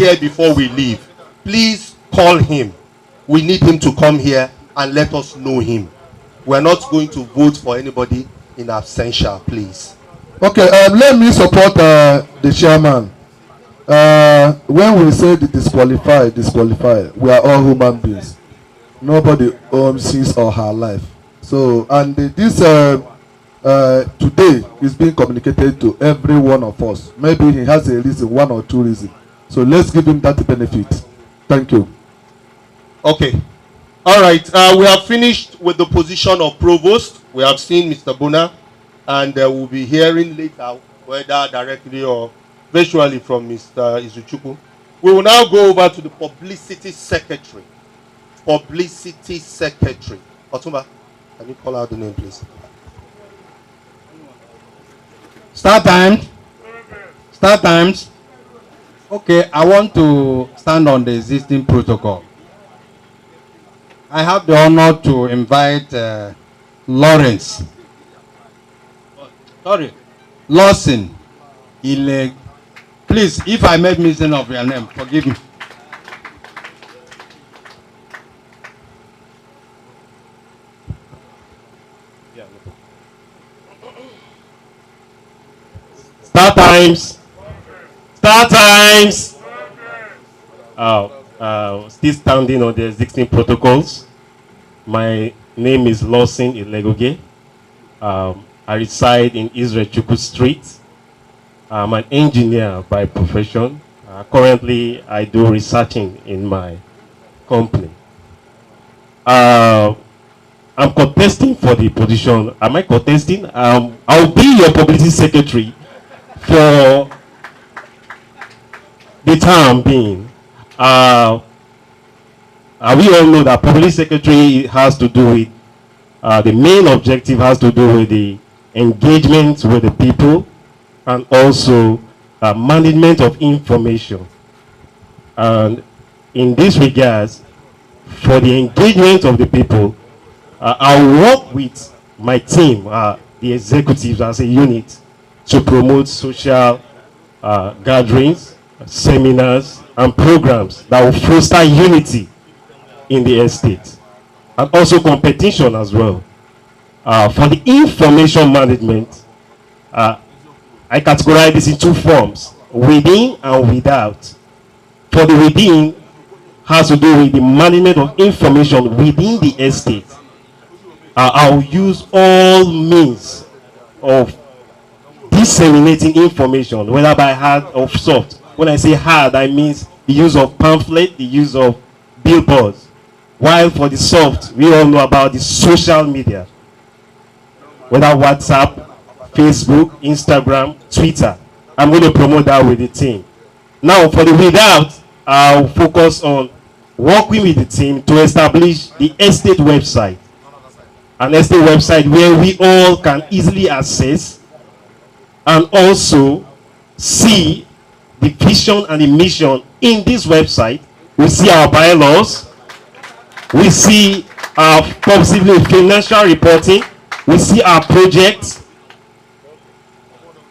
here before we leave, please call him. We need him to come here and let us know him. We're not going to vote for anybody in absentia, please. Okay, let me support the chairman. When we say the disqualify, we are all human beings. Nobody owns his or her life. So, and this today is being communicated to every one of us. Maybe he has a reason, one or two reasons. So let's give him that benefit. Thank you. Okay. All right. We have finished with the position of provost. We have seen Mr. Bona, and we'll be hearing later, whether directly or virtually, from Mr. Izuchukwu. We will now go over to the publicity secretary. Publicity secretary. Otumba, can you call out the name, please? Startimes. Startimes. Okay, I want to stand on the existing protocol. I have the honor to invite Lawrence. Lawson. Please, if I made mention of your name, forgive me. Startimes. Startimes. Still standing on the existing protocols. My name is Lawson Ilegoge. I reside in Israel Chukwu Street. I'm an engineer by profession. Currently, I do researching in my company. I'm contesting for the position. Am I contesting? I'll be your publicity secretary for the time being. We all know that public secretary has to do with, the main objective has to do with the engagement with the people and also management of information. And in this regards, for the engagement of the people, I'll work with my team, the executives as a unit, to promote social gatherings, seminars, and programs that will foster unity in the estate, and also competition as well. For the information management, I categorize this in two forms: within and without. For the within, has to do with the management of information within the estate. I'll use all means of disseminating information, whether by hard or soft. When I say hard, I mean the use of pamphlet, the use of billboards. While for the soft, we all know about the social media, whether WhatsApp, Facebook, Instagram, Twitter. I'm going to promote that with the team. Now, for the without, I'll focus on working with the team to establish the estate website. An estate website where we all can easily access and also see the vision and the mission in this website. We see our bylaws, we see our possibly financial reporting, we see our projects,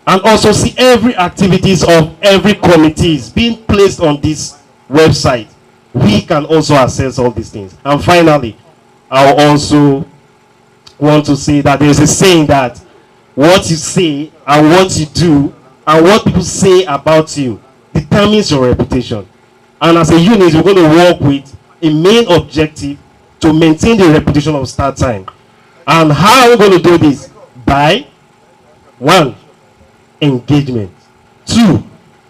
and also see every activities of every committees being placed on this website. We can also access all these things. And finally, I also want to say that there's a saying that what you say and what you do and what people say about you determines your reputation. And as a unit, we're going to work with a main objective to maintain the reputation of Startime. And how are we going to do this? By 1, engagement. 2,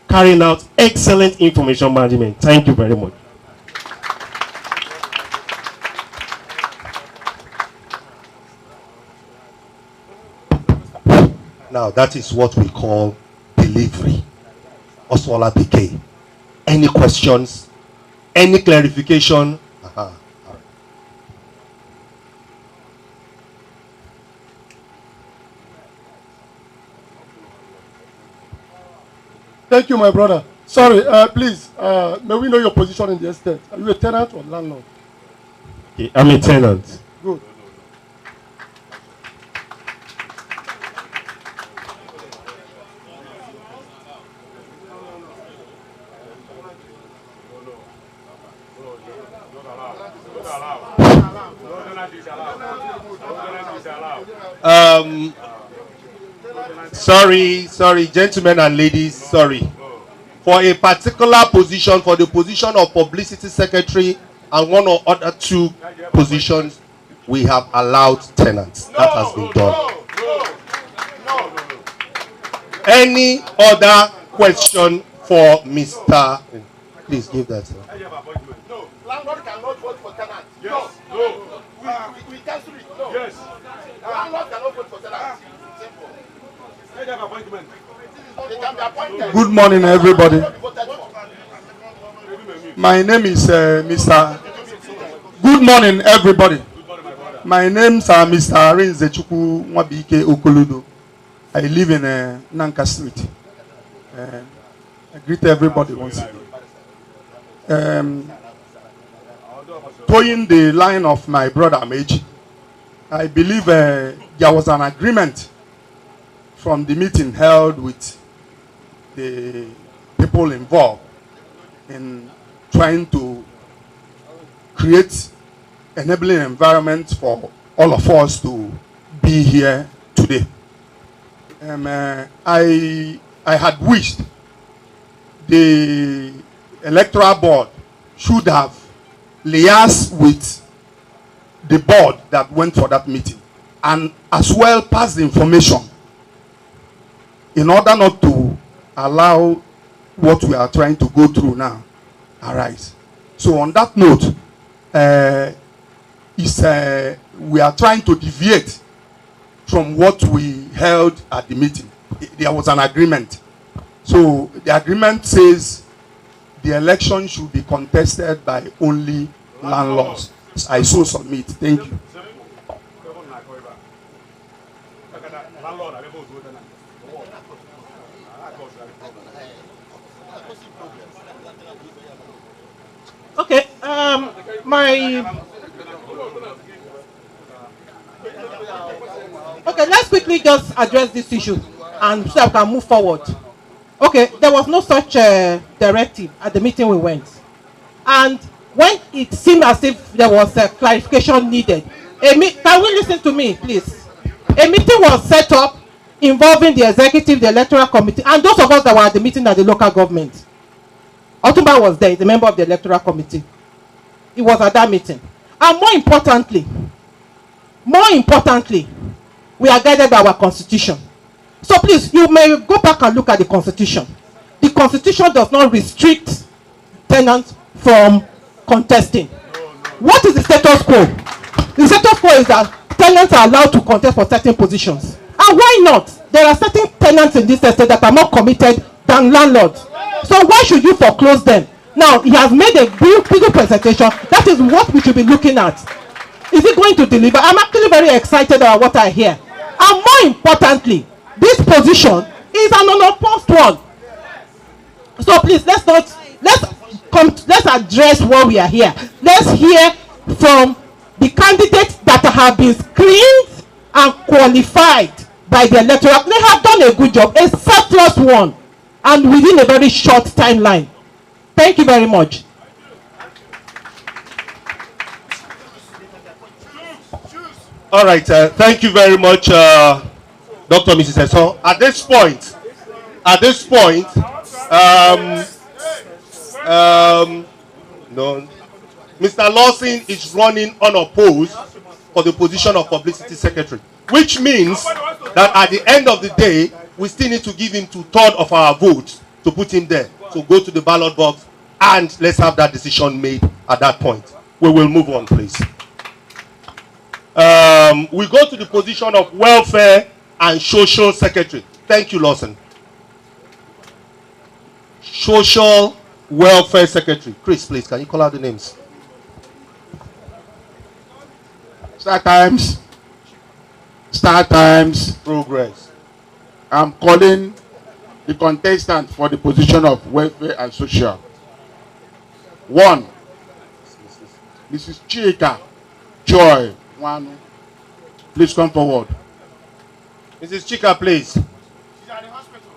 carrying out excellent information management. Thank you very much. Now, that is what we call delivery. Oswala PK. Any questions? Any clarification? All right. Thank you, my brother. Sorry, please, may we know your position in the estate? Are you a tenant or landlord? Okay, I'm a tenant. Good. Um, sorry, gentlemen and ladies, sorry. For a particular position, for the position of publicity secretary and one or other two positions, we have allowed tenants. That has been done. Any other question for Mr. Please give that. No, landlord cannot vote for tenant. Yes. No. We cancel it. No. Yes. Landlord cannot vote for tenant. Simple. They can be appointed. Good morning, everybody. My name is Mr. Good morning, everybody. My name is Mr. Arinzechukwu Mwabike Okolodo. I live in Nanka Street. I greet everybody once again. Towing the line of my brother Meji, I believe there was an agreement from the meeting held with the people involved in trying to create enabling environment for all of us to be here today. I had wished the electoral board should have liaised with the board that went for that meeting and as well pass the information in order not to allow what we are trying to go through now arise. So on that note, we are trying to deviate from what we held at the meeting. There was an agreement. So the agreement says the election should be contested by only landlords. I so submit. Thank you. Okay, okay, let's quickly just address this issue and so I can move forward. Okay, there was no such directive at the meeting we went. And when it seemed as if there was a clarification needed, can we listen to me, please? A meeting was set up involving the executive, the electoral committee, and those of us that were at the meeting at the local government. Otumba was there, the member of the electoral committee. He was at that meeting. And more importantly, we are guided by our constitution. So please, you may go back and look at the constitution. The constitution does not restrict tenants from contesting. What is the status quo? The status quo is that tenants are allowed to contest for certain positions. And why not? There are certain tenants in this estate that are more committed than landlords. So why should you foreclose them? Now, he has made a big presentation. That is what we should be looking at. Is it going to deliver? I'm actually very excited about what I hear. And more importantly, this position is an unopposed one. So please, let's address why we are here. Let's hear from the candidates that have been screened and qualified by the electoral. They have done a good job, a surplus one, and within a very short timeline. Thank you very much. All right, thank you very much, Dr. Mrs. Esson. At this point, no, Mr. Lawson is running unopposed for the position of publicity secretary, which means that at the end of the day, we still need to give him 2/3 of our votes to put him there. So go to the ballot box and let's have that decision made at that point. We will move on, please. We go to the position of welfare and social secretary. Thank you, Lawson. Social welfare secretary. Chris, please, can you call out the names? Startimes. Progress. I'm calling the contestant for the position of welfare and social. 1, Mrs. Chika Joy. 1, please come forward. Mrs. Chika, please. She's at the hospital.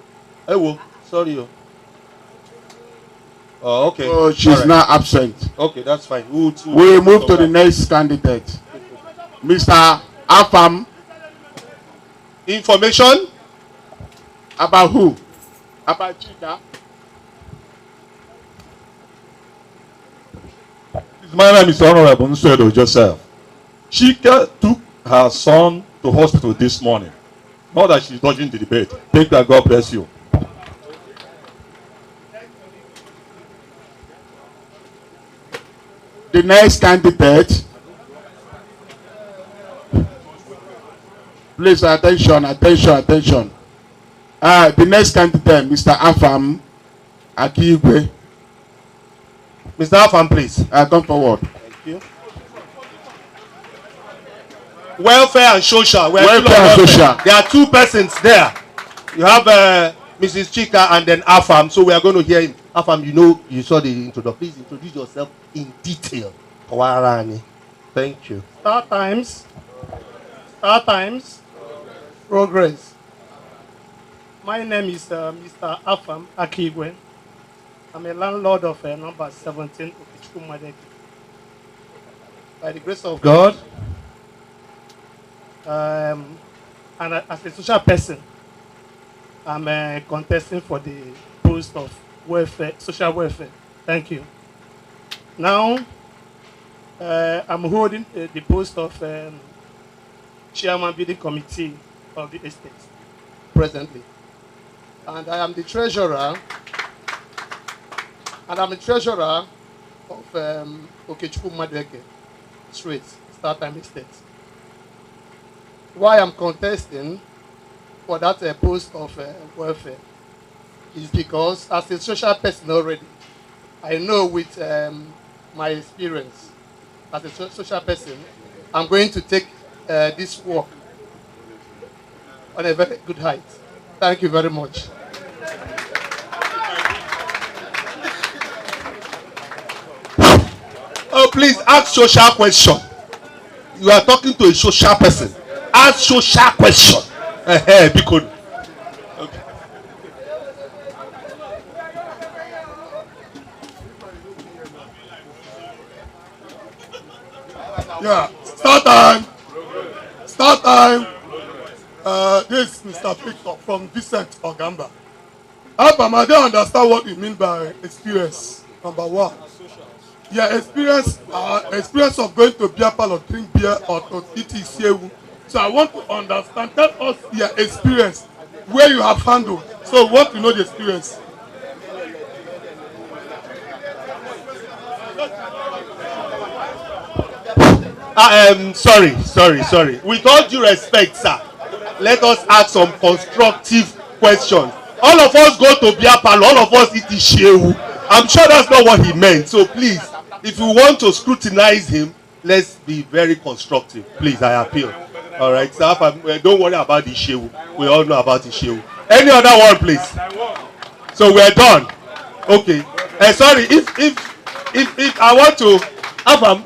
Oh, sorry. Oh, okay. So she's Alright. now absent. Okay, that's fine. We move to the next candidate, Mr. Afam. Information About who? About Chika. My name is Honorable Nsedo Joseph. Chika took her son to hospital this morning. Not that she's dodging the debate. Take that. God bless you. The next candidate. Please, attention. The next candidate, Mr. Afam Akigwe. Mr. Afam, please. Come forward. Thank you. Welfare and social. Welfare and social. There are two persons there. You have Mrs. Chika and then Afam. So we are going to hear him. Afam, you saw the introduction. Please introduce yourself in detail. Thank you. Startimes. Progress. My name is Mr. Afam Akigwe. I'm a landlord of number 17 Okichukwu Madeki. By the grace of God, and as a social person, I'm contesting for the post of social welfare. Thank you. Now, I'm holding the post of chairman building committee of the estate presently, and I am the treasurer. And I'm the treasurer of Okechukwu Madeke Street, Startime Estate. Why I'm contesting for that post of welfare is because as a social person already, I know with my experience as a social person, I'm going to take this work on a very good height. Thank you very much. Oh, please ask social question. You are talking to a social person. Ask social question. Because okay. Yeah, start time. This is Mr. Victor from Vincent Ogamba. Abam, I don't understand what you mean by experience. Number one. Yeah, experience of going to beer parlor, drink beer, or to eat isewu. So I want to understand. Tell us your experience, where you have handled. So want to know the experience. Sorry. With all due respect, sir, let us ask some constructive questions. All of us go to beer parlor, all of us eat ishewu. I'm sure that's not what he meant. So please, if you want to scrutinize him, let's be very constructive. Please, I appeal. All right, sir. Don't worry about ishewu. We all know about ishewu. Any other one, please? So we're done. Okay. Sorry, if I want to, Afam,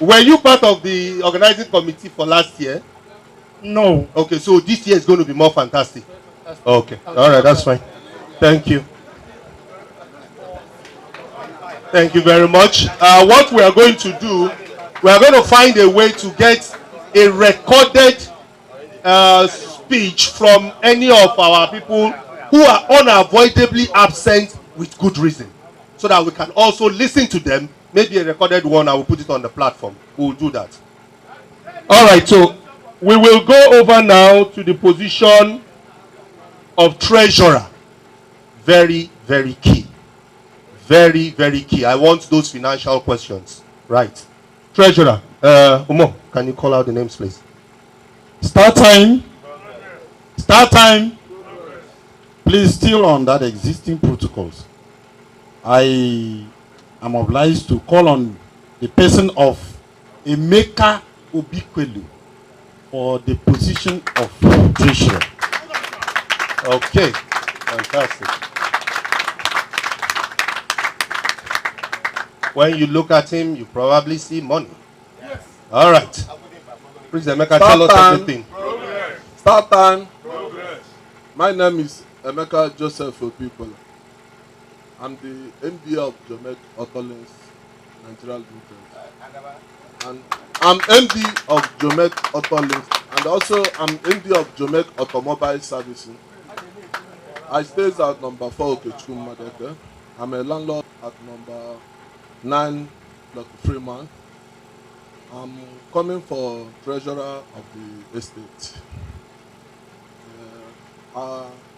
were you part of the organizing committee for last year? No. Okay, so this year is going to be more fantastic. Okay. All right, that's fine. Thank you. Thank you very much. What we are going to do, we are going to find a way to get a recorded speech from any of our people who are unavoidably absent with good reason, so that we can also listen to them. Maybe a recorded one, I will put it on the platform. We will do that. All right, so we will go over now to the position of treasurer. Very, very key. Very, very key. I want those financial questions. Right. Treasurer, Umo, can you call out the names, please? Start time. Please, still on that existing protocols. I am obliged to call on the person of Emeka Obikwelu for the position of treasurer. Okay. Fantastic. When you look at him, you probably see money. Yes. All right. Please, Emeka, tell us everything. Start time. My name is Emeka Joseph Obikwelu. I'm the MD of Jomet Autolinks Nigeria Limited. And I'm MD of Jomet Autolinks, and also I'm MD of Jomet Automobile Servicing. I stay at number 4 Okechukwu Madeke. I'm a landlord at number 9 Block Freeman. I'm coming for treasurer of the estate.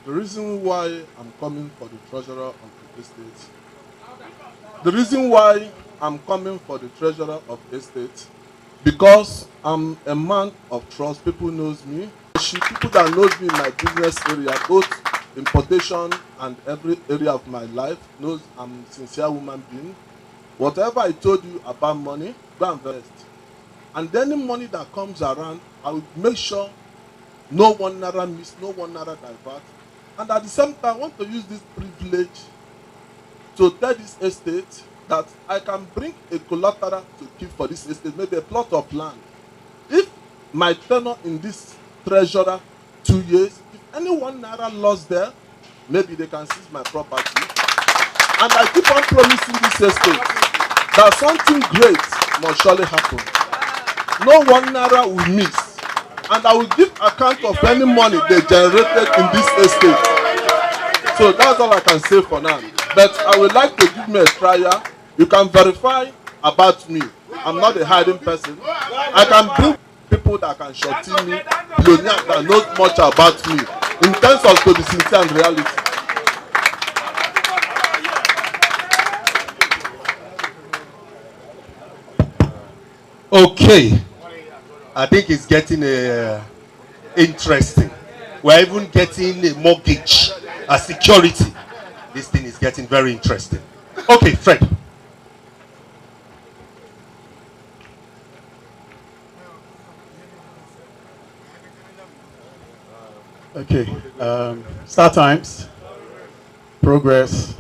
The reason why I'm coming for the treasurer of the estate, the reason why I'm coming for the treasurer of the estate, because I'm a man of trust. People knows me. People that knows me in my business area, both importation and every area of my life, knows I'm a sincere woman being. Whatever I told you about money, go and invest. And any money that comes around, I will make sure no one naira miss, no one naira divert. And at the same time, I want to use this privilege to tell this estate that I can bring a collateral to keep for this estate, maybe a plot of land. If my tenure in this treasurer 2 years, if anyone naira lost there, maybe they can seize my property. And I keep on promising this estate that something great must surely happen. No one naira will miss. And I will give account of any money they generated in this estate. So that's all I can say for now. But I would like to give me a trial. You can verify about me. I'm not a hiding person. I can bring people that can shorty me, billionaires that know much about me, in terms of to be sincere and reality. Okay. I think it's getting interesting. We're even getting a mortgage, a security. This thing is getting very interesting. Okay, Fred. Okay, Startimes, Progress.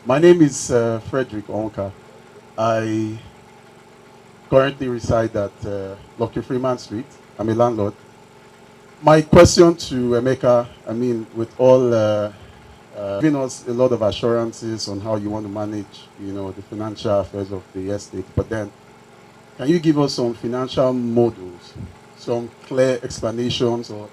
My name is Frederick Onka. I currently reside at Lucky Freeman Street. I'm a landlord. My question to Emeka, I mean, with all giving us a lot of assurances on how you want to manage, you know, the financial affairs of the estate, but then can you give us some financial models, some clear explanations or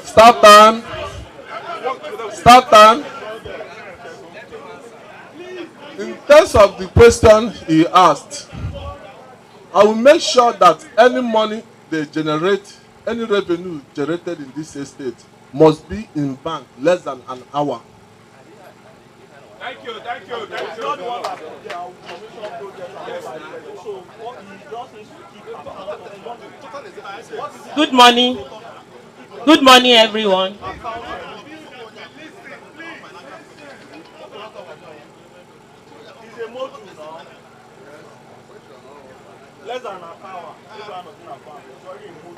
Start time. Start time. In terms of the question he asked, I will make sure that any money they generate, any revenue generated in this estate must be in bank less than an hour. Thank you, thank you, thank you. Good morning. Good morning, everyone.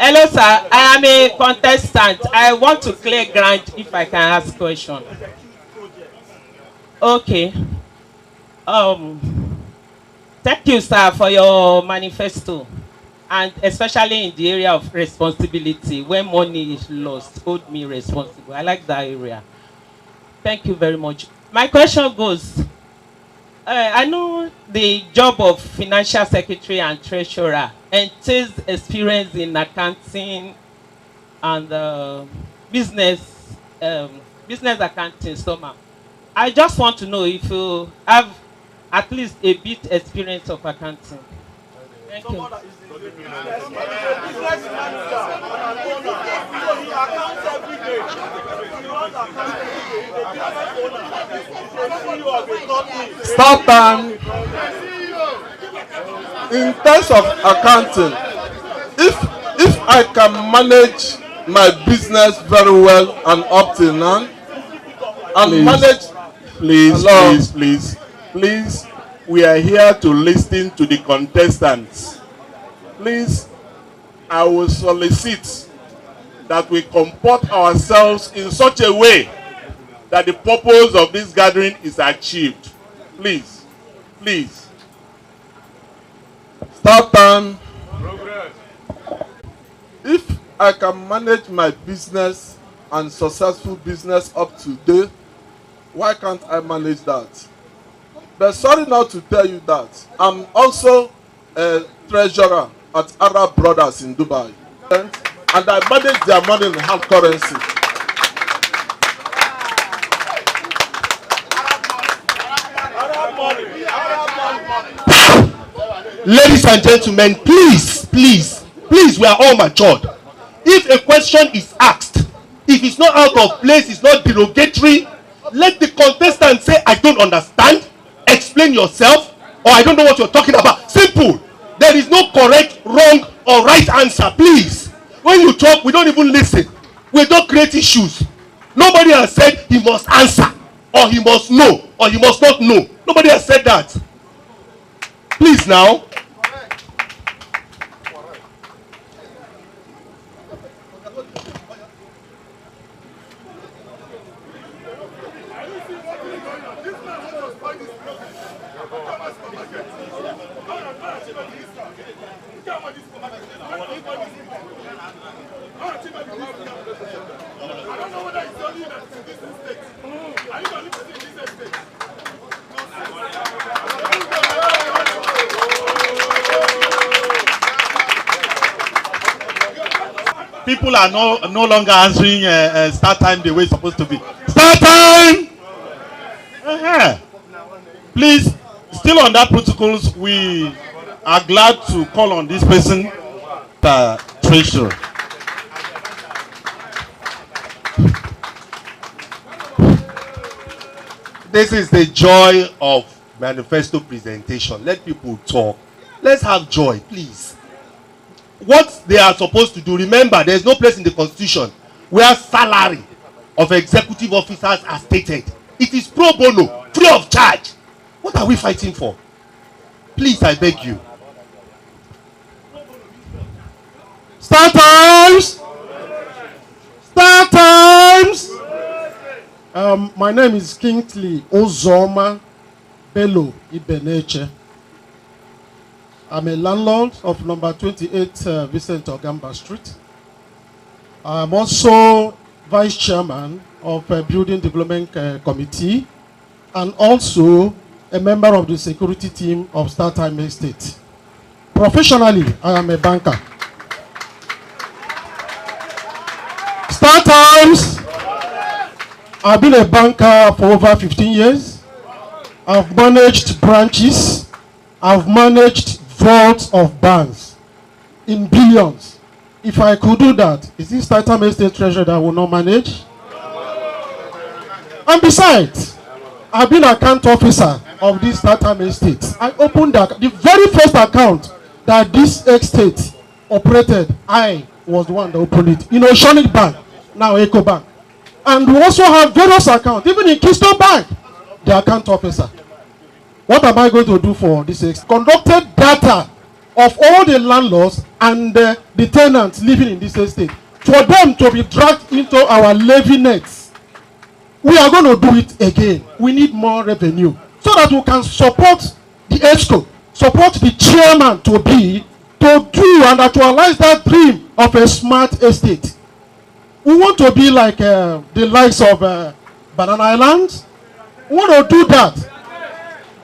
Hello, sir. I am a contestant. I want to clear ground if I can ask question. Okay. Thank you, sir, for your manifesto, and especially in the area of responsibility. When money is lost, hold me responsible. I like that area. Thank you very much. My question goes, I know the job of financial secretary and treasurer entails experience in accounting and business accounting somehow. I just want to know if you have at least a bit experience of accounting. Thank you. Start time. In terms of accounting, if I can manage my business very well and up till now, and Please. manage. Please, Hello? please. We are here to listen to the contestants. Please, I will solicit that we comport ourselves in such a way that the purpose of this gathering is achieved. Please, please. Start time. If I can manage my business and successful business up to date, why can't I manage that? But sorry not to tell you that I'm also a treasurer at Arab Brothers in Dubai, and I manage their money in hard currency. Ladies and gentlemen, please, please, please, we are all matured. If a question is asked, if it's not out of place, it's not derogatory, let the contestant say, I don't understand, explain yourself, or I don't know what you're talking about. Simple. There is no correct, wrong, or right answer. Please. When you talk, we don't even listen. We don't create issues. Nobody has said he must answer, or he must know, or he must not know. Nobody has said that. Please now. People are no longer answering start time the way it's supposed to be. Start time! Please, still on that protocols, we are glad to call on this person, the treasurer. This is the joy of manifesto presentation. Let people talk. Let's have joy, please. What they are supposed to do, remember, there is no place in the constitution where salary of executive officers are stated. It is pro bono, free of charge. What are we fighting for? Please, I beg you. Start times. Start times. My name is Kingsley Ozoma Bello Ibeneche. I'm a landlord of number 28 Vincent Ogamba Street. I'm also vice chairman of a building development committee and also a member of the security team of Startimes Estate. Professionally, I am a banker. Startimes, I've been a banker for over 15 years. I've managed branches. I've managed vaults of banks in billions. If I could do that, is this Startimes Estate treasurer that I will not manage? And besides, I've been account officer of this Startimes Estate. I opened the very first account that this estate operated. I was the one that opened it. In Oceanic Bank, now Eco Bank. And we also have various accounts, even in Keystone Bank, the account officer. What am I going to do for this estate? Conducted data of all the landlords and the tenants living in this estate for them to be dragged into our levy nets. We are going to do it again. We need more revenue so that we can support the ESCO, support the chairman to do and actualize that dream of a smart estate. We want to be like the likes of Banana Island. We want to do that.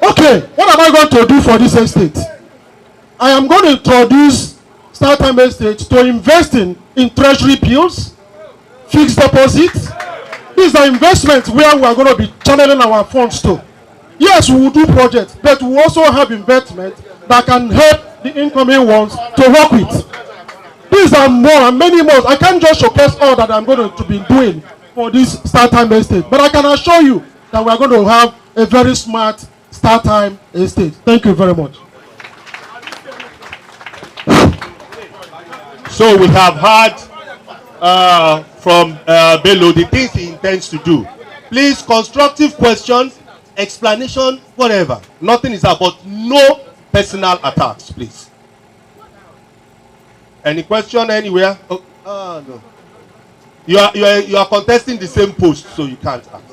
Okay, what am I going to do for this estate? I am going to introduce Startimes Estate to invest in treasury bills, fixed deposits. These are investments where we are going to be channeling our funds to. Yes, we will do projects, but we also have investments that can help the incoming ones to work with. These are more and many more. I can't just showcase all that I'm going to be doing for this Startimes Estate, but I can assure you that we are going to have a very smart Startimes Estate. Thank you very much. So we have heard from Bello the things he intends to do. Please, constructive questions, explanation, whatever. Nothing is about no personal attacks, please. Any question anywhere? Oh, no. You are contesting the same post, so you can't ask.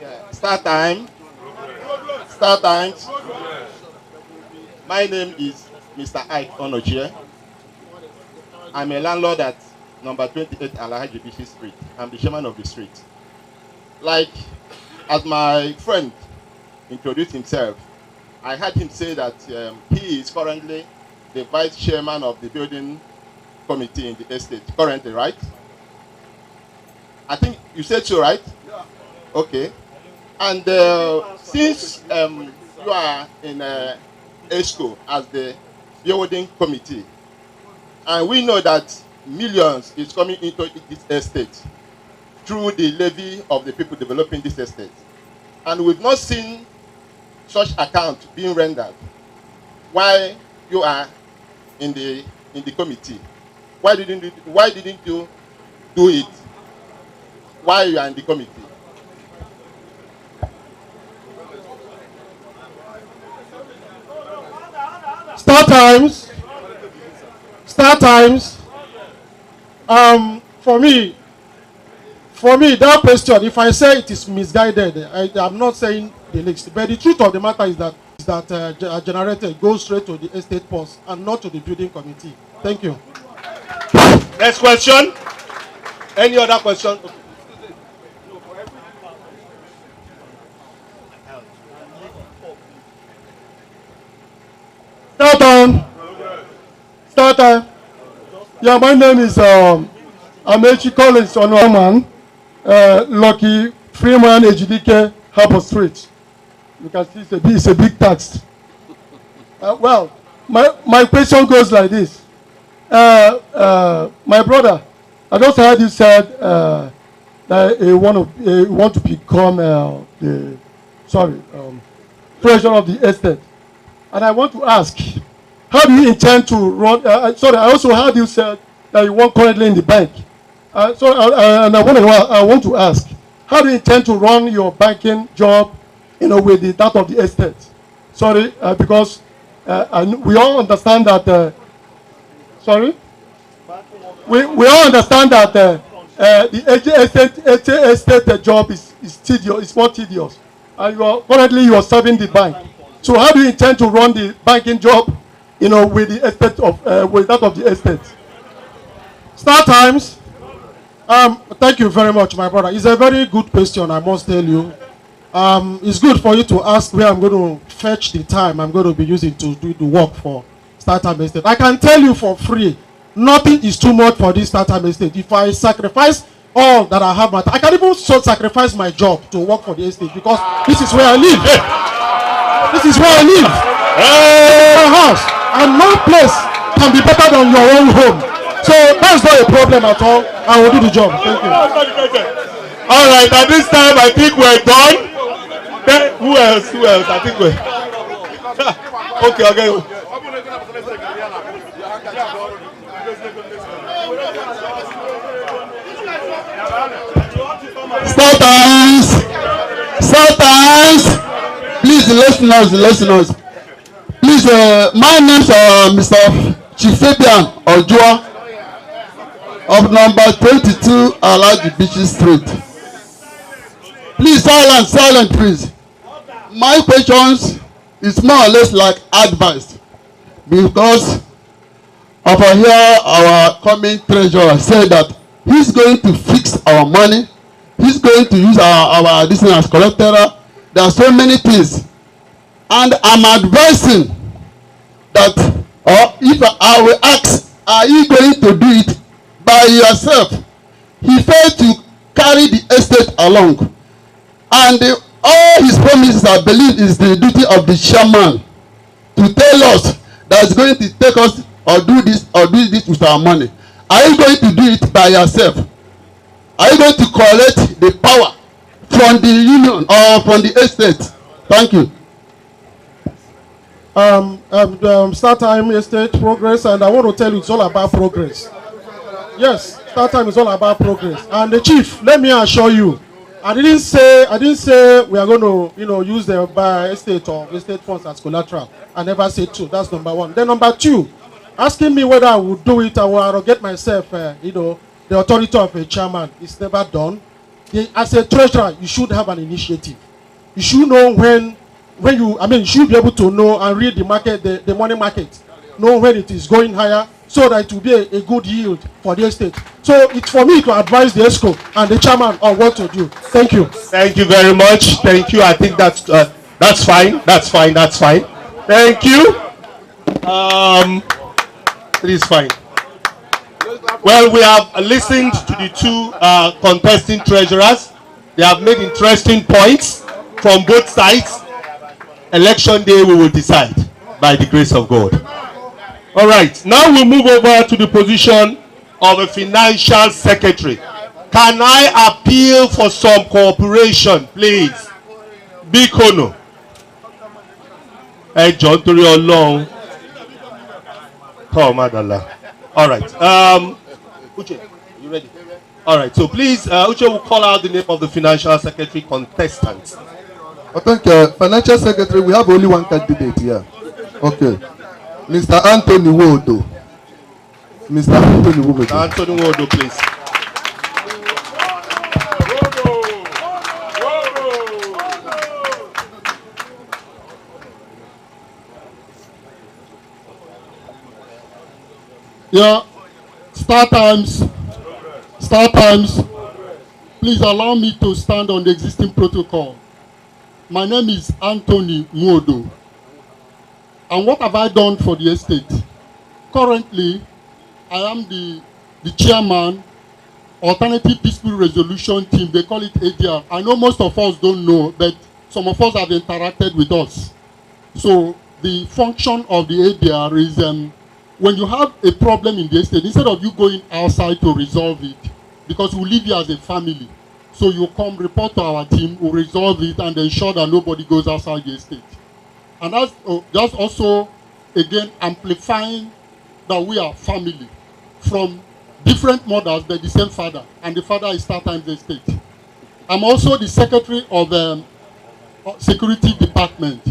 Yeah. Start time. Start times. My name is Mr. Ike Onochie. I'm a landlord at number 28 Alhaji Bishi Street. I'm the chairman of the street. Like, as my friend introduced himself, I heard him say that he is currently the vice chairman of the building committee in the estate. Currently, right? I think you said so, right? Yeah. Okay. And since you are in ESCO as the building committee, and we know that millions is coming into this estate through the levy of the people developing this estate, and we've not seen such account being rendered while you are in the committee. Why didn't you do it while you are in the committee? Startimes. For me, that question, if I say it is misguided, I'm not saying the least. But the truth of the matter is that generator goes straight to the estate post and not to the building committee. Thank you. Next question. Any other question? Okay. Start time. Yeah, my name is Amechi Collins Onoman, Lucky Freeman Ejidike Harbour Street. You can see it's a big text. Well, my question goes like this. My brother, I just heard you said that you want to become the treasurer of the estate. And I want to ask, how do you intend to run? I also heard you said that you work currently in the bank. And I want to ask, how do you intend to run your banking job, with that of the estate? Because we all understand that. We all understand that the estate job is tedious. It's more tedious, and currently you are serving the bank. So how do you intend to run the banking job, with the estate with that of the estate? Start times. Thank you very much, my brother. It's a very good question, I must tell you. It's good for you to ask where I'm going to fetch the time I'm going to be using to do the work for Startimes Estate. I can tell you for free, nothing is too much for this Startimes Estate. If I sacrifice all that I have, I can even sacrifice my job to work for the estate, because this is where I live. This is where I live. My house. And no place can be better than your own home. So that's not a problem at all. I will do the job. Thank you. All right, at this time, I think we're done. Then, who else? I think we're... Okay. Startimes. Please, listeners. Please, my name is Mr. Chief Fabian Ojua of number 22 Alhaji Bishi Street. Please, silent, please. My questions is more or less like advice, because over here our coming treasurer said that he's going to fix our money. He's going to use our this as collateral. There are so many things, and I'm advising that, or if I will ask, are you going to do it by yourself? He failed to carry the estate along, and all his promises, I believe, is the duty of the chairman to tell us that it's going to take us or do this with our money. Are you going to do it by yourself? Are you going to collect the power from the union or from the estate? Thank you. Startimes Estate progress, and I want to tell you it's all about progress. Yes, Startimes is all about progress. And the chief, let me assure you, I didn't say we are going to, use the estate or estate funds as collateral. I never said so. That's number one. Then number two, asking me whether I would do it, I will arrogate myself, the authority of a chairman. It's never done. As a treasurer, you should have an initiative. You should know you should be able to know and read the market, the money market, know when it is going higher, so that it will be a good yield for the estate. So it's for me to advise the ESCO and the chairman on what to do. Thank you. Thank you very much. Thank you. I think that's fine. That's fine. That's fine. Thank you. It is fine. Well, we have listened to the two contesting treasurers. They have made interesting points from both sides. Election day, we will decide by the grace of God. All right. Now we move over to the position of a financial secretary. Can I appeal for some cooperation, please? Bikono. John torí Ọlọ́run. Oh, madala. All right. Uche, you ready? All right. So please, Uche will call out the name of the financial secretary contestant. I think financial secretary, we have only one candidate here. Okay. Mr. Anthony Wodo. Mr. Anthony Wodo. Anthony Wodo, please. Yeah, Startimes, please allow me to stand on the existing protocol. My name is Anthony Mwodo. And what have I done for the estate? Currently, I am the chairman, Alternative Dispute Resolution Team. They call it ADR. I know most of us don't know, but some of us have interacted with us. So the function of the ADR is when you have a problem in the estate, instead of you going outside to resolve it, because we live here as a family, so you come report to our team, we resolve it and ensure that nobody goes outside the estate. And that's also, again, amplifying that we are family from different mothers, but the same father, and the father is Startimes Estate. I'm also the secretary of the security department.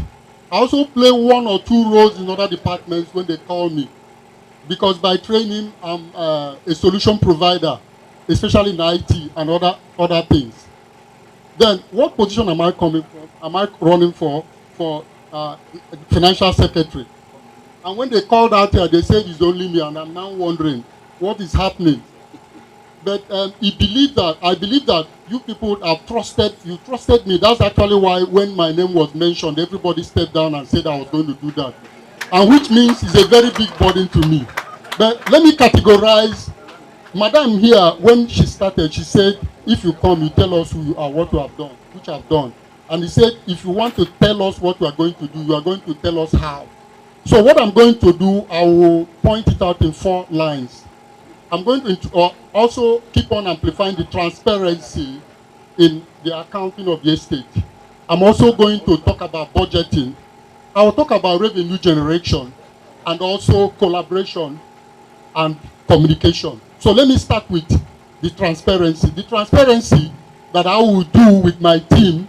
I also play one or two roles in other departments when they call me, because by training, I'm a solution provider, especially in IT and other things. Then, what position am I coming from? Am I running for financial secretary? And when they called out here, they said it's only me, and I'm now wondering what is happening. But I believe that you people have trusted me. That's actually why when my name was mentioned, everybody stepped down and said I was going to do that. And which means it's a very big burden to me. But let me categorize. Madam here, when she started, she said, if you come, you tell us who you are, what you have done, which I've done. And he said, if you want to tell us what you are going to do, you are going to tell us how. So what I'm going to do, I will point it out in 4 lines. I'm going to also keep on amplifying the transparency in the accounting of the estate. I'm also going to talk about budgeting. I will talk about revenue generation and also collaboration and communication. So let me start with the transparency. The transparency that I will do with my team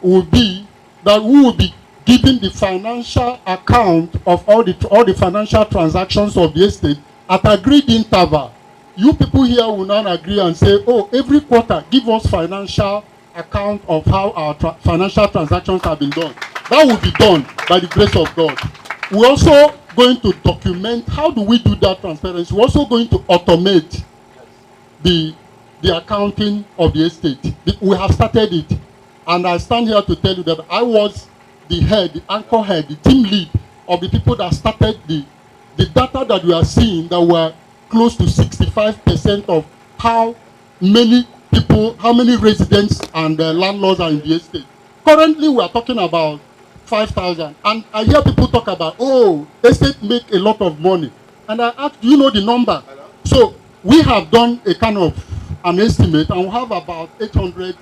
will be that we will be giving the financial account of all the financial transactions of the estate at agreed interval. You people here will now agree and say, oh, every quarter, give us financial account of how our financial transactions have been done. That will be done by the grace of God. We're also going to document how do we do that transparency. We're also going to automate the accounting of the estate. We have started it. And I stand here to tell you that I was the head, the anchor head, the team lead of the people that started the data that we are seeing, that were close to 65% of how many people, how many residents and landlords are in the estate. Currently, we are talking about 5,000. And I hear people talk about, oh, estate make a lot of money. And I ask, do you know the number? So we have done a kind of an estimate, and we have about 800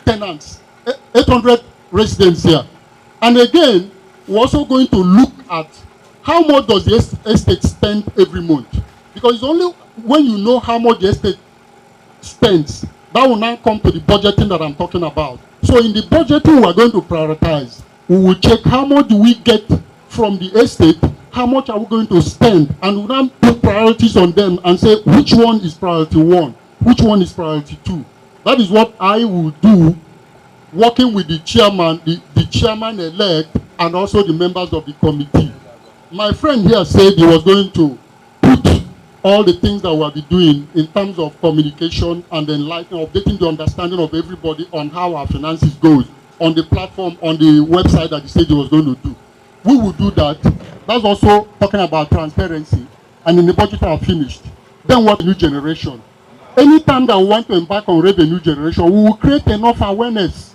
tenants, 800 residents here. And again, we're also going to look at how much does the estate spend every month. Because it's only when you know how much the estate spends That will now come to the budgeting that I'm talking about. So in the budgeting, we are going to prioritize. We will check how much do we get from the estate, how much are we going to spend, and we'll now put priorities on them and say which one is priority one, which one is priority two. That is what I will do, working with the chairman, the chairman-elect, and also the members of the committee. My friend here said he was going to put all the things that we'll be doing in terms of communication and enlightening, updating the understanding of everybody on how our finances goes on the platform, on the website that he said he was going to do. We will do that. That's also talking about transparency. And in the budget I have finished. Then what new generation? Anytime that we want to embark on revenue generation, we will create enough awareness.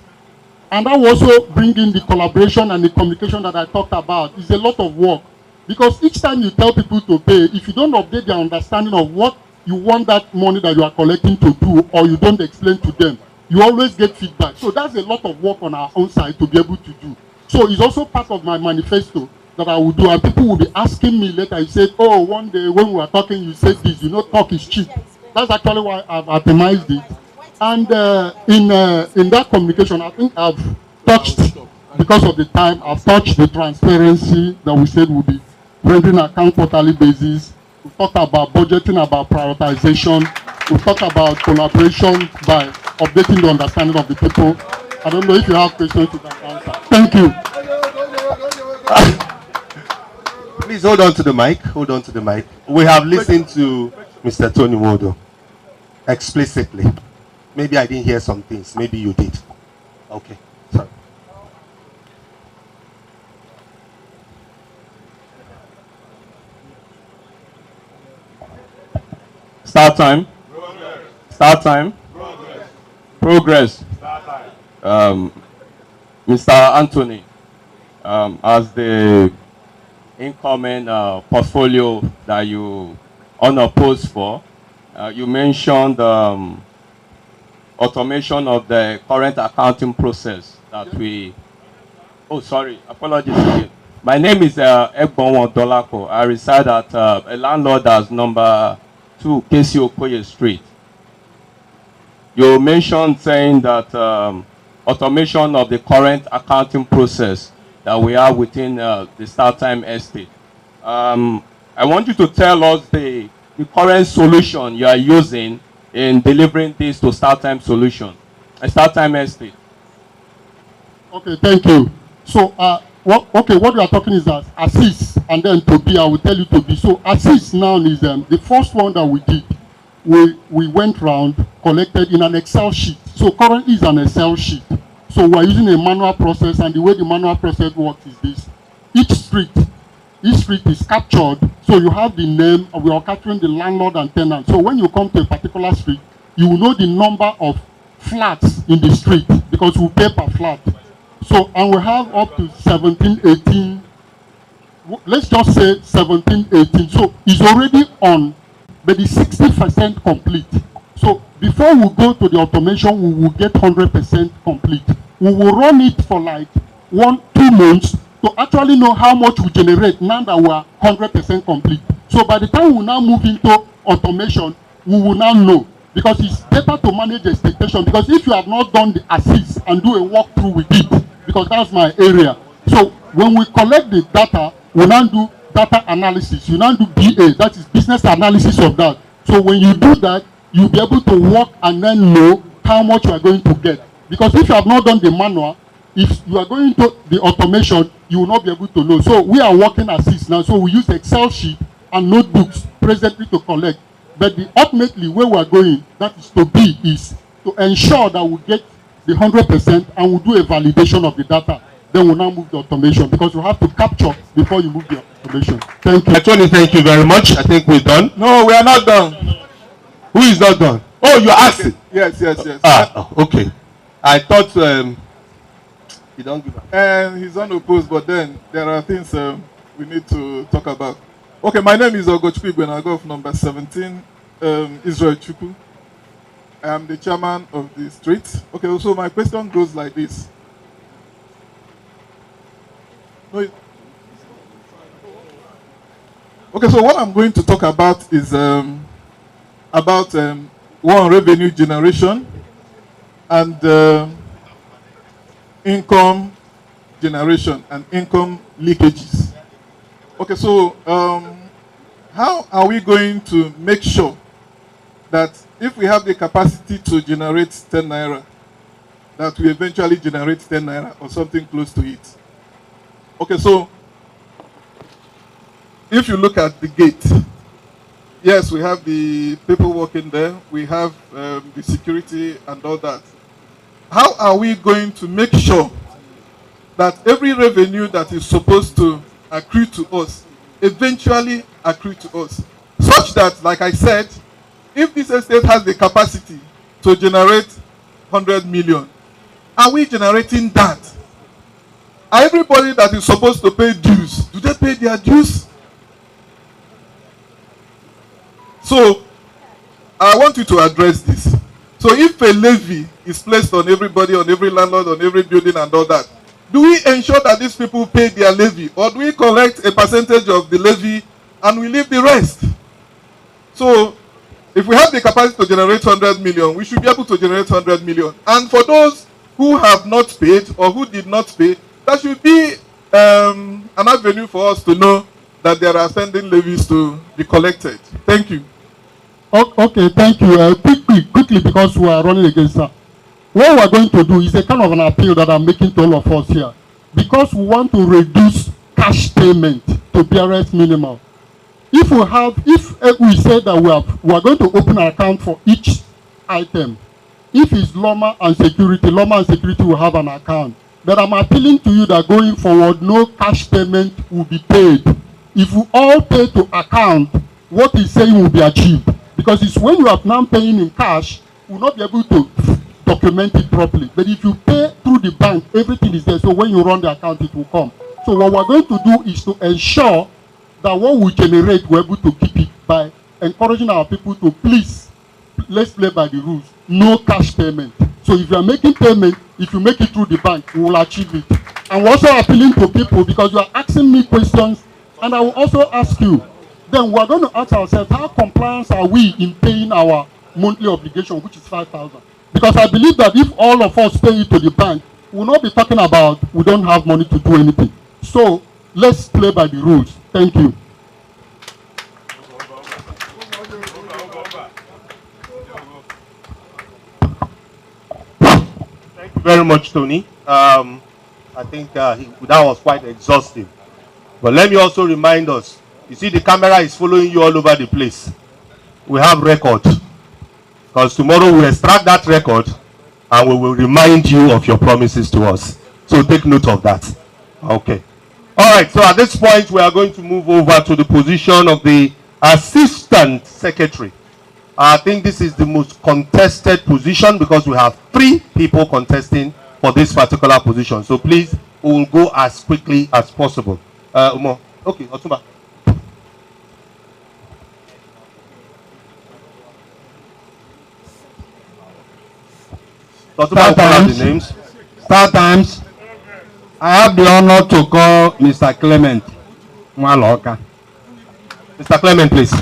And that will also bring in the collaboration and the communication that I talked about. It's a lot of work. Because each time you tell people to pay, if you don't update their understanding of what you want that money that you are collecting to do, or you don't explain to them, you always get feedback. So that's a lot of work on our own side to be able to do. So it's also part of my manifesto that I will do. And people will be asking me later, you said, oh, one day when we were talking, you said this, you know, talk is cheap. That's actually why I've optimized it. And in that communication, I think I've touched, because of the time, I've touched the transparency that we said would be rendering account quarterly basis. We talked about budgeting, about prioritization. We talked about collaboration by updating the understanding of the people. I don't know if you have questions to that answer. Thank you. Please hold on to the mic. Hold on to the mic. We have listened to Mr. Tony Wodo explicitly. Maybe I didn't hear some things. Maybe you did. Okay. Sorry. Start time. Start time. Progress. Mr. Anthony, as the incoming portfolio that you unopposed for, you mentioned automation of the current accounting process that we... Oh, sorry, apologies again. My name is Egbonwo Dolako. I reside at a landlord that's number 2 KC Okoye Street. You mentioned saying that automation of the current accounting process that we have within the Startime estate. I want you to tell us the current solution you are using in delivering this to Startime solution, a Startime estate. Okay, thank you. So, what you are talking is that assist, and then to be, I will tell you to be. So, assist now is the first one that we did. We went round, collected in an Excel sheet. So, currently is an Excel sheet. So, we are using a manual process, and the way the manual process works is this. Each street is captured. So, you have the name, and we are capturing the landlord and tenant. So, when you come to a particular street, you will know the number of flats in the street because we pay per flat. So, and we have up to 17, 18, let's just say 17, 18. So, it's already on, but it's 60% complete. So, before we go to the automation, we will get 100% complete. We will run it for like 1-2 months to actually know how much we generate now that we are 100% complete. So, by the time we now move into automation, we will now know. Because it's better to manage expectation. Because if you have not done the assist and do a walkthrough with it, because that's my area. So when we collect the data, we now do data analysis. You now do BA, that is business analysis of that. So when you do that, you'll be able to work and then know how much you are going to get. Because if you have not done the manual, if you are going to the automation, you will not be able to know. So we are working assist now. So we use Excel sheet and notebooks presently to collect. But ultimately where we are going, that is to be, is to ensure that we get the 100% and we'll do a validation of the data. Then we'll now move the automation because you have to capture before you move the automation. Thank you. Tony, thank you very much. I think we're done. No, we are not done. Who is not done? Oh, you're asking. Yes. Okay. I thought you don't give up. And he's unopposed, but then there are things we need to talk about. Okay, my name is Ogochukwu Igbenagov, number 17, Israel Chukwu. I am the chairman of the street. Okay, so my question goes like this. Okay, so what I'm going to talk about is about one, revenue generation, and income generation and income leakages. Okay, so how are we going to make sure that if we have the capacity to generate 10 naira, that we eventually generate 10 naira or something close to it? Okay, so if you look at the gate, yes, we have the people working there, we have the security and all that. How are we going to make sure that every revenue that is supposed to accrue to us eventually accrue to us? Such that, like I said, if this estate has the capacity to generate 100 million, are we generating that? Are everybody that is supposed to pay dues, do they pay their dues? So, I want you to address this. So if a levy is placed on everybody, on every landlord, on every building and all that, do we ensure that these people pay their levy, or do we collect a percentage of the levy and we leave the rest? So if we have the capacity to generate 100 million, we should be able to generate 100 million. And for those who have not paid or who did not pay, that should be an avenue for us to know that there are standing levies to be collected. Thank you. Okay, thank you. Quickly, because we are running against that. What we are going to do is a kind of an appeal that I'm making to all of us here. Because we want to reduce cash payment to BRS minimal. If we say that we are going to open an account for each item, if it's Loma and security will have an account. But I'm appealing to you that going forward, no cash payment will be paid. If we all pay to account, what he's saying will be achieved. Because it's when you are now paying in cash, you will not be able to document it properly. But if you pay through the bank, everything is there. So when you run the account, it will come. So what we're going to do is to ensure that what we generate, we're able to keep it by encouraging our people to please, let's play by the rules. No cash payment. So if you are making payment, if you make it through the bank, we will achieve it. And we're also appealing to people because you are asking me questions, and I will also ask you. Then we're going to ask ourselves, how compliant are we in paying our monthly obligation, which is 5,000? Because I believe that if all of us pay it to the bank, we'll not be talking about we don't have money to do anything. So let's play by the rules. Thank you. Thank you very much, Tony. I think that was quite exhaustive. But let me also remind us, you see the camera is following you all over the place. We have record. Because tomorrow we'll extract that record and we will remind you of your promises to us. So take note of that. Okay. All right, so at this point we are going to move over to the position of the Assistant Secretary. I think this is the most contested position because we have 3 people contesting for this particular position. So please, we will go as quickly as possible. Umo. Okay, Otumba. Startimes. I have the honor to call Mr. Clement Mwaloka. Mr. Clement, please.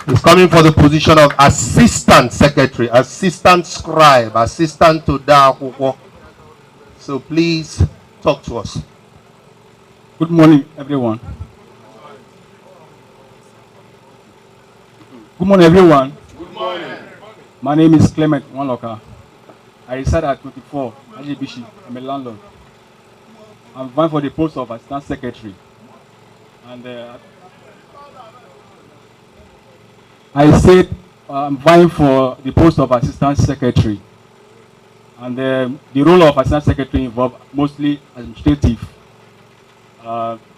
He's coming for the position of Assistant Secretary, Assistant Scribe, Assistant to Dahuko. So please talk to us. Good morning, everyone. Good morning, everyone. Good morning. My name is Clement Mwaloka. I reside at 24 Ajibishi. I'm a landlord. I'm vying for the post of Assistant Secretary. And I said I'm vying for the post of Assistant Secretary. And the role of Assistant Secretary involves mostly administrative,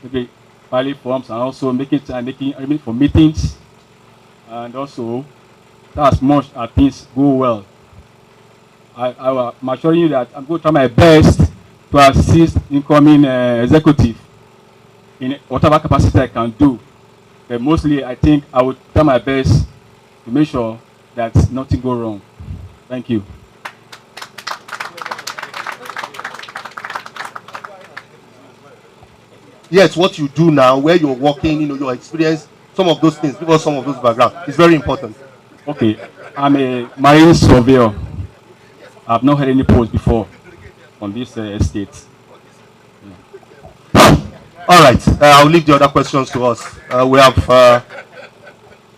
maybe filing forms and also making arrangements for meetings. And also, as much as things go well. I'm assuring you that I'm going to try my best to assist incoming executive in whatever capacity I can do. But mostly, I think I would try my best to make sure that nothing goes wrong. Thank you. Yes, what you do now, where you're working, your experience, some of those things, give us some of those background. It's very important. Okay, I'm a marine surveyor. I've not had any post before on this estate. All right, I'll leave the other questions to us. We have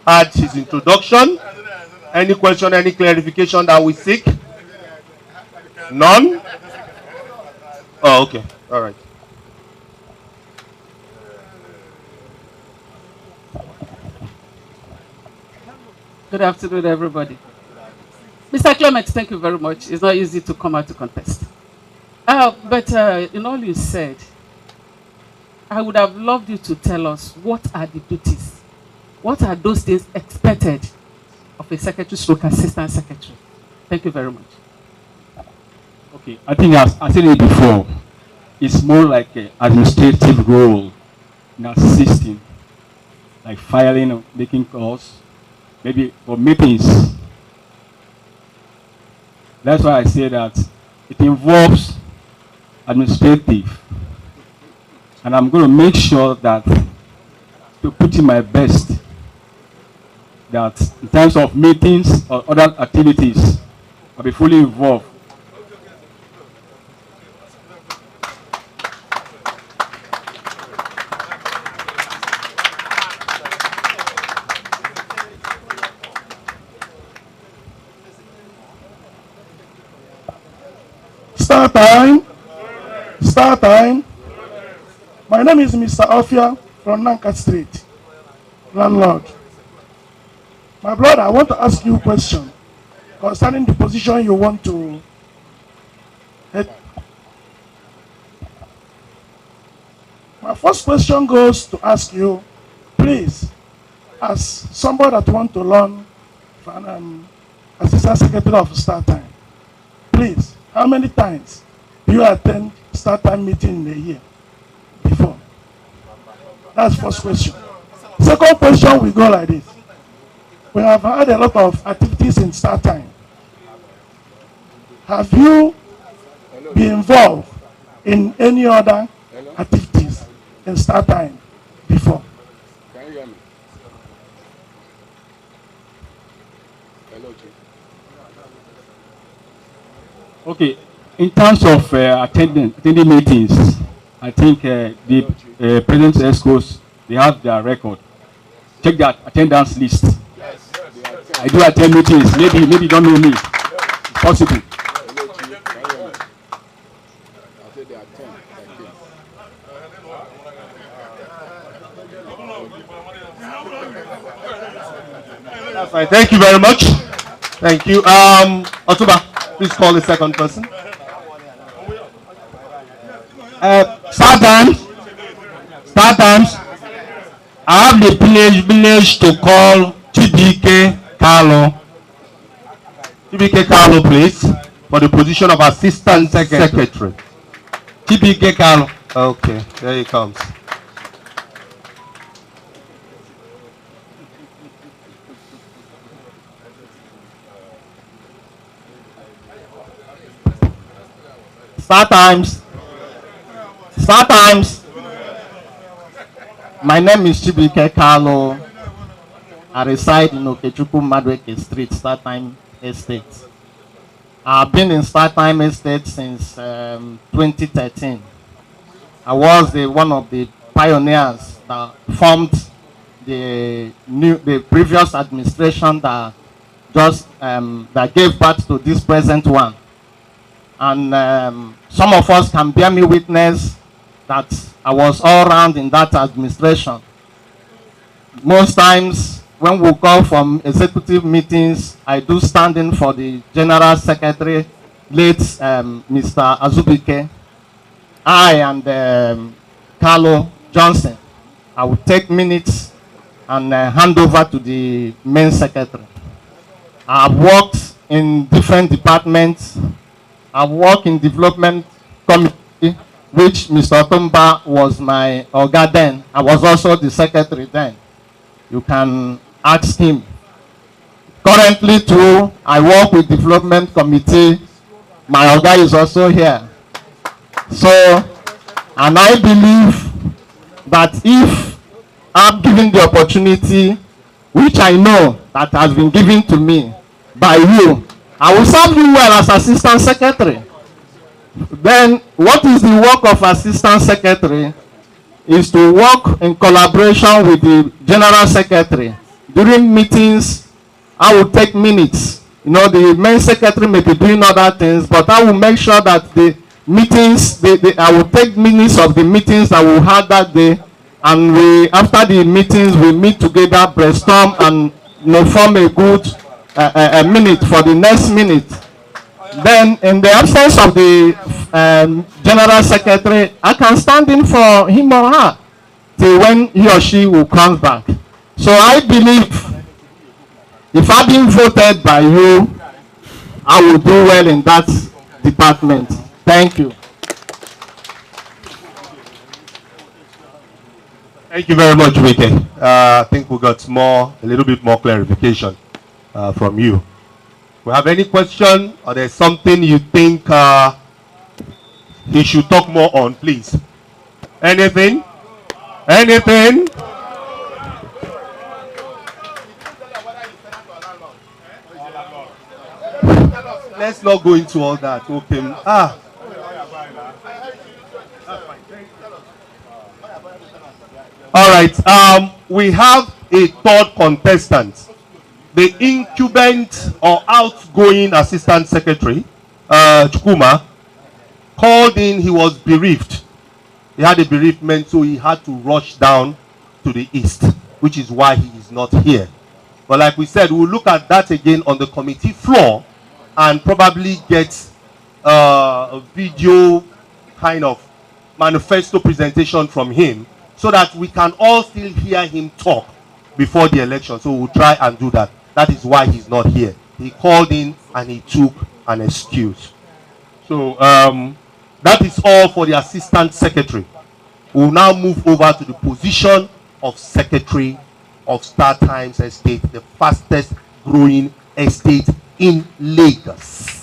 had his introduction. Any question, any clarification that we seek? None? Oh, okay. All right. Good afternoon, everybody. Mr. Clement, thank you very much. It's not easy to come out to contest. But in all you said, I would have loved you to tell us what are the duties, what are those things expected of a secretary stroke assistant secretary. Thank you very much. Okay, I think I said it before. It's more like an administrative role in assisting, like filing or making calls, maybe for meetings. That's why I say that it involves administrative, and I'm going to make sure that to put in my best that in terms of meetings or other activities, I'll be fully involved. Start time. Start time. My name is Mr. Ofia from Nanka Street, landlord. My brother, I want to ask you a question concerning the position you want to head. My first question goes to ask you, please, as somebody that want to learn from Assistant Secretary of Startime, please, how many times do you attend Startime meeting in a year before? That's first question. Second question, we go like this. We have had a lot of activities in Startime. Have you been involved in any other activities in Startime before? Can you hear me? Hello, Chief. Okay, in terms of attending meetings, I think the present ESCOs, they have their record. Check that attendance list. Yes. I do attend meetings. Maybe you don't know me. It's possible. Hello, Chief. Can you hear me? I said they attend. Thank you. That's fine. Thank you very much. Thank you. Otuba, please call the second person. Startimes, I have the privilege to call TBK Carlo. TBK Carlo, please, for the position of Assistant Secretary. TBK Carlo. Okay, there he comes. Startimes. My name is TBK Carlo. I reside in Okechukwu Madweke Street, Startime Estate. I've been in Startime Estate since 2013. I was one of the pioneers that formed the previous administration that that gave birth to this present one. And some of us can bear me witness that I was all around in that administration. Most times when we go from executive meetings, I do stand in for the General Secretary, late Mr. Azubike. I and Carlo Johnson, I will take minutes and hand over to the main secretary. I've worked in different departments. I've worked in development committee, which Mr. Otumba was my Oga then. I was also the secretary then. You can ask him. Currently too, I work with development committee. My Oga is also here. So, and I believe that if I'm given the opportunity, which I know that has been given to me by you. I will serve you well as assistant secretary. Then what is the work of assistant secretary? Is to work in collaboration with the general secretary. During meetings, I will take minutes. You know, the main secretary may be doing other things, but I will make sure that the meetings, I will take minutes of the meetings that we had that day, and we, after the meetings, we meet together, brainstorm, and form a good a minute for the next minute. Then, in the absence of the general secretary, I can stand in for him or her till when he or she will come back. So I believe if I've been voted by you, I will do well in that department. Thank you. Thank you very much, Wike. I think we got a little bit more clarification from you. We have any question, or there's something you think he should talk more on, please? Anything? Anything? Let's not go into all that. Okay. All right. We have a third contestant, the incumbent or outgoing assistant secretary, Chukuma, called in. He was bereaved. He had a bereavement, so he had to rush down to the east, which is why he is not here. But like we said, we'll look at that again on the committee floor and probably get a video kind of manifesto presentation from him so that we can all still hear him talk before the election. So we'll try and do that. That is why he's not here. He called in and he took an excuse. So that is all for the assistant secretary. We'll now move over to the position of secretary of Startimes Estate, the fastest growing estate in Lagos.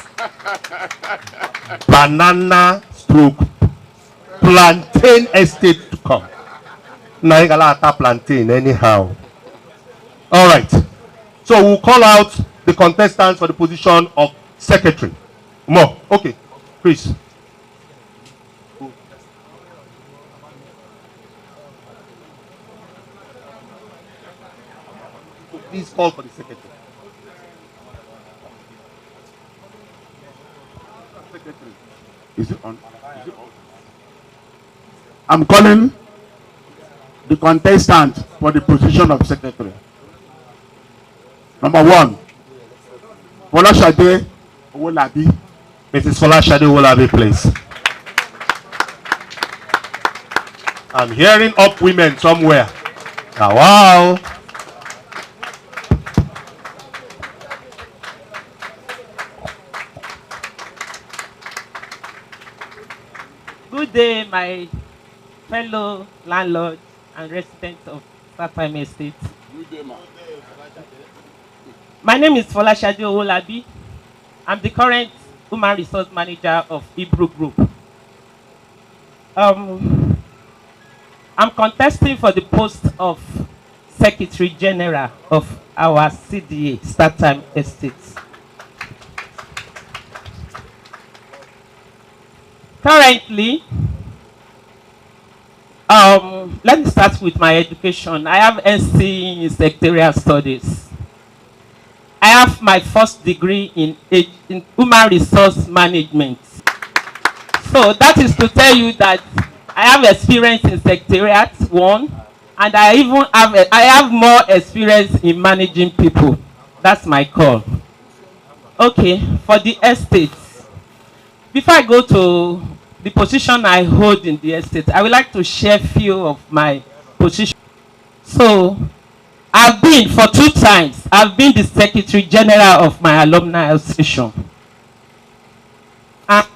Banana stroke plantain estate to come. Naigala plantain anyhow. All right. So we'll call out the contestants for the position of secretary. More. Okay. Chris. Please call for the secretary. Is it on? I'm calling the contestant for the position of secretary. Number 1, Folashade Owolabi. Mrs. Folashade Owolabi, please. I'm hearing up women somewhere. Oh, wow. Good day, my fellow landlords and residents of Startimes Estate. Good day, ma. My name is Folashade Owolabi. I'm the current human resource manager of Ibru Group. I'm contesting for the post of Secretary General of our CDA, Startimes Estate. Currently, let me start with my education. I have NC in secretarial studies. I have my first degree in human resource management. So that is to tell you that I have experience in secretariat, one, and I have more experience in managing people. That's my call. Okay, for the estate. Before I go to the position I hold in the estate, I would like to share a few of my positions. So, I've been for 2 times, I've been the Secretary General of my alumni association. And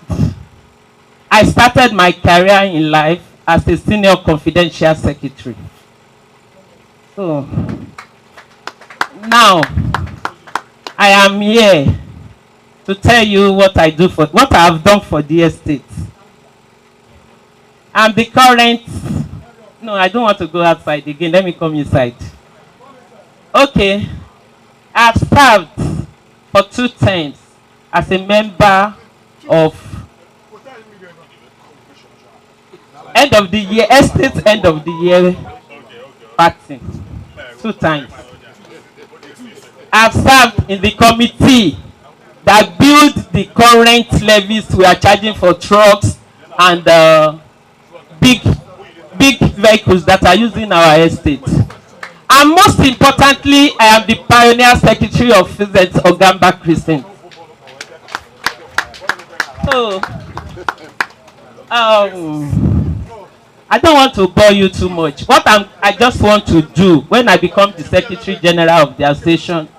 I started my career in life as a senior confidential secretary. So, now, I am here to tell you what I have done for the estate. I'm the current, no, I don't want to go outside again. Let me come inside. Okay. I've served for 2 terms as a member of end of the year, estate end of the year party 2 times. I've served in the committee that built the current levies we are charging for trucks and big vehicles that are used in our estate. And most importantly, I am the pioneer secretary of Fizet Ogamba Crescent. So, I don't want to bore you too much. What I just want to do when I become the secretary general of their station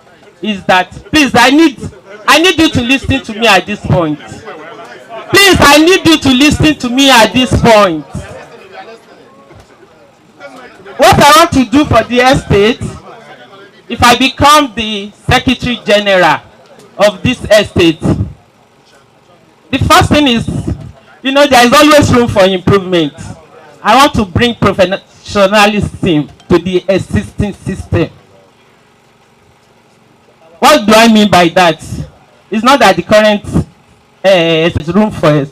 is that, please, I need you to listen to me at this point. Please, I need you to listen to me at this point. What I want to do for the estate, if I become the secretary general of this estate, the first thing is, there is always room for improvement. I want to bring professionalism to the existing system. What do I mean by that? It's not that the current is room for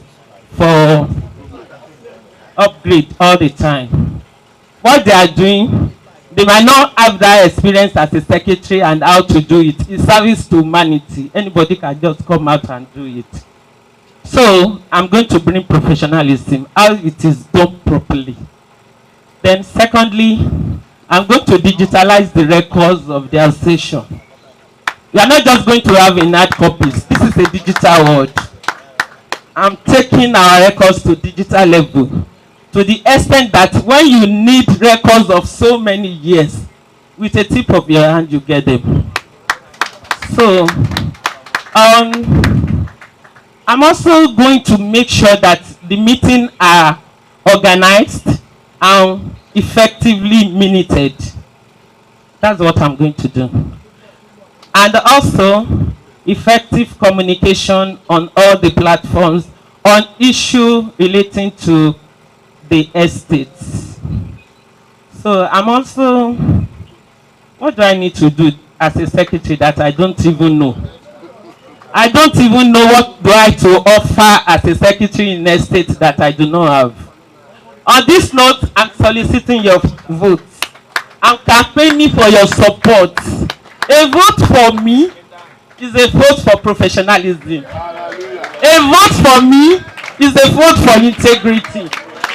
upgrade all the time. What they are doing, they might not have that experience as a secretary and how to do it. It's service to humanity. Anybody can just come out and do it. So I'm going to bring professionalism, how it is done properly. Then secondly, I'm going to digitalize the records of their station. We are not just going to have in hard copies. This is a digital world. I'm taking our records to digital level, to the extent that when you need records of so many years, with a tip of your hand, you get them. So, I'm also going to make sure that the meetings are organized and effectively minuted. That's what I'm going to do. And also, effective communication on all the platforms on issues relating to the estates. So I'm also, what do I need to do as a secretary that I don't even know? I don't even know what do I to offer as a secretary in estate that I do not have. On this note, I'm soliciting your votes. I'm campaigning for your support. A vote for me is a vote for professionalism. A vote for me is a vote for integrity.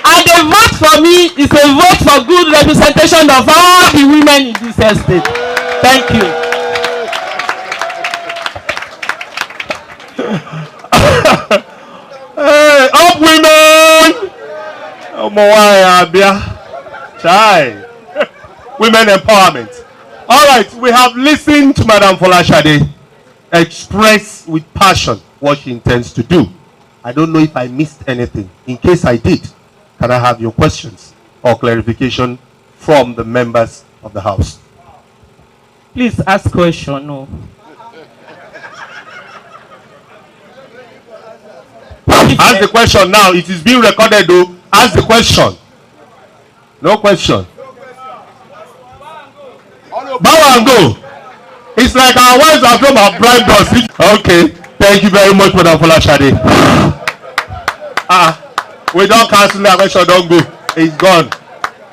And a vote for me is a vote for good representation of all the women in this estate. Thank you. Hey, up women! Chai. Women empowerment. All right, we have listened to Madam Folashade express with passion what she intends to do. I don't know if I missed anything. In case I did, can I have your questions or clarification from the members of the House? Please ask question. No. Ask the question now. It is being recorded though. Ask the question. No question. Bow and go. It's like our wives have come and bribed us. Okay. Thank you very much, Madam Folashade. We don't cancel that question. Don't go. It's gone.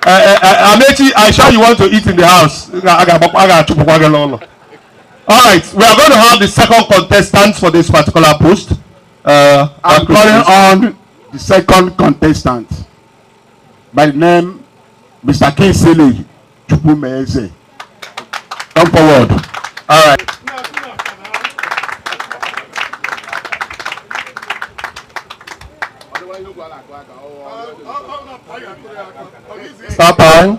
Amechi, I'm sure you want to eat in the house. All right. We are going to have the second contestant for this particular post. I'm calling on the second contestant by the name Mr. Kinsele Chupumeze. Come forward. All right. Start time.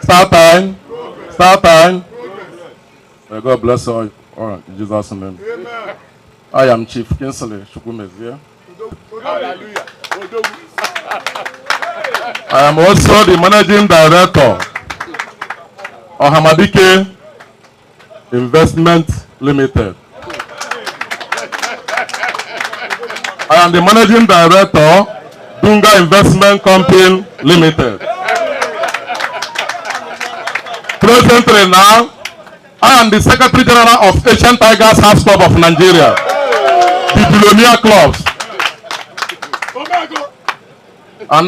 Start time. Start time. May God bless all. All right, in Jesus' name. I am Chief Kinsele Chukwumeze. I am also the Managing Director of Hamadike Investment Limited. I am the Managing Director Dunga Investment Company Limited. Presently now, I am the Secretary General of Asian Tigers House Club of Nigeria, the billionaire clubs. And